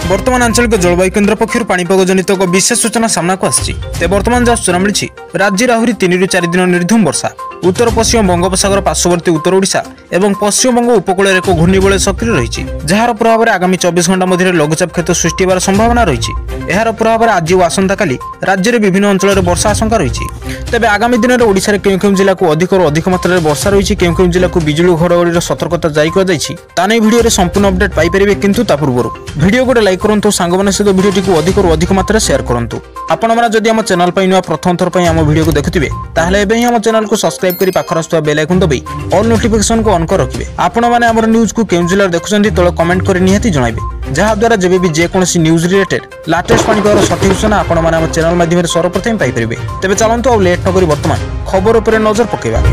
वर्तमान आंचलिक जलवायु केन्द्र पक्षर पाणीपाग जनित एक विशेष सूचना सामना को आसी वर्तमान जहाँ सूचना मिली राज्य में आहरी 3 ରୁ 4 दिन निर्धूम वर्षा उत्तर पश्चिम बंगोपसागर पार्श्ववर्ती उत्तर ओडिशा एवं पश्चिमबंग उपकूल एक घूर्णिबलय सक्रिय रही जार प्रभाव में आगामी 24 घंटा मध्य लघुचाप क्षेत्र सृष्टि होवार संभावना रही यार प्रभाव में आज और आसंताकाली राज्य में विभिन्न अंचल वर्षा आशंका रही तेज आगामी दिन में ओडिशा रे केउं जिला को अधिक अधिक मात्रा में वर्षा रही केउं जिला को बिजुली घड़घड़ी सतर्कता जारी कर भिडियो रे संपूर्ण अपडेट पाइपर किंतु ता पूर्व भिडियो गोटे लाइक करंतु सांगमान सहित भिडियो को अधिक अधिक मात्रा शेयर करंतु आपण मैंने जदि आम चैनल पर नुआ प्रथम थर पर आम भिडियो को देखुथिबे ताहले एबे ही आम चैनल को सब्सक्राइब करी पाखर आसुवा बेल आइकन दबाई ऑल नोटिफिकेशन को ऑन कर रखिबे आपण माने हमर न्यूज को केउं जिल्ला देखुछन्ती तळे कमेंट करी निहाती जणाइबे जहा द्वारा जेबे भी जे कोनसी न्यूज रिलेटेड लेटेस्ट पाणीपागर सठिक सूचना आपण माने हमर चैनल माध्यम रे सर्वप्रथम पाइ परिबे तेबे चलंतु आ लेट न करी वर्तमान खबर ऊपर नजर पकेबा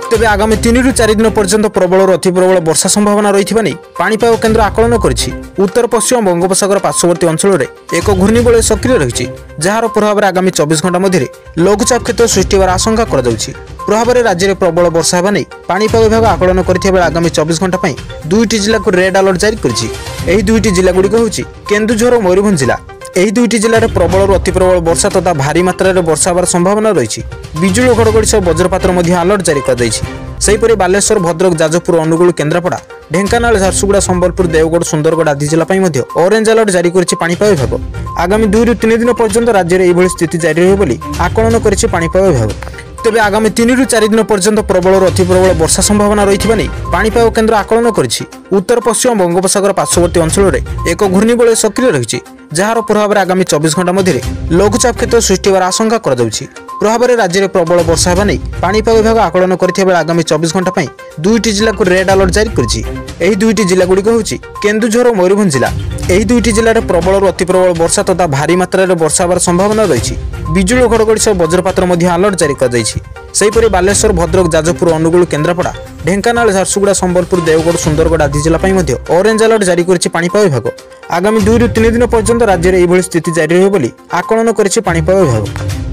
तेज आगामी 3 ରୁ 4 दिन पर्यंत प्रबल और अति प्रबल वर्षा संभावना रही नहीं पाणीपाग केन्द्र आकलन करिछि उत्तर पश्चिम बंगोपसागर पार्श्ववर्ती अंचल में एक घूर्णिबलय सक्रिय रही जार प्रभाव में आगामी 24 घंटा मध्य लघुचाप क्षेत्र सृष्टि होवार आशंका प्रभाव में राज्य में प्रबल वर्षा होगा नहीं पाणीपाग विभाग आकलन कर आगामी 24 घंटा पर 2ଟି जिला को रेड अलर्ट जारी करिछि एही 2ଟି जिला गुड़िक होछि केन्दुझर और मयूरभंज जिला एही 2ଟି जिले में प्रबल और अति प्रबल वर्षा तथा भारी मात्रा में वर्षा होवार संभावना रही बिजुली घड़घड़ी सह वज्रपात अलर्ट जारी कर बालेश्वर भद्रक जाजपुर अनुगुल केन्द्रापड़ा ढेंकानाल झारसुगुड़ा संबलपुर देवगढ़ सुंदरगढ़ आदि जिला ऑरेंज अलर्ट जारी करिछि पाणीपाग विभाग आगामी 2 ରୁ 3 दिन पर्यंत राज्य में यह स्थिति जारी रहिबो बोली आकलन करिछि पाणीपाग विभाग तेज आगामी 3 ରୁ 4 दिन पर्यंत प्रबल और अति प्रबल वर्षा संभावना रही नहीं पाणीपाग केन्द्र आकलन करिछि उत्तर पश्चिम बंगोपसागर पार्श्ववर्ती अंचल में एक घूर्णिबलय सक्रिय रही जार प्रभाव में आगामी 24 घंटा मध्य लघुचाप क्षेत्र सृष्टि होवार आशंका प्रभाव में राज्य में प्रबल वर्षा होगा नहीं पाणीपाग विभाग आकलन कर आगामी 24 घंटा पर 2ଟି जिला को रेड अलर्ट जारी करिछि एही 2ଟି जिला गुड़िक होछि केन्दुझर और मयूरभंज जिला एही 2ଟି जिले में प्रबल और अति प्रबल वर्षा तथा भारी मात्रा में वर्षा होवार संभावना रही बिजुली घड़घड़ी सह वज्रपात अलर्ट जारी कर बालेश्वर भद्रक जाजपुर अनुगुल केन्द्रापड़ा ढेंकानाल झारसुगुड़ा संबलपुर देवगढ़ सुंदरगढ़ आदि जिला ऑरेंज अलर्ट जारी करिछि पाणीपाग विभाग आगामी 2 ରୁ 3 दिन पर्यंत राज्य में यह स्थिति जारी रहिबो बोली आकलन करिछि पाणीपाग विभाग।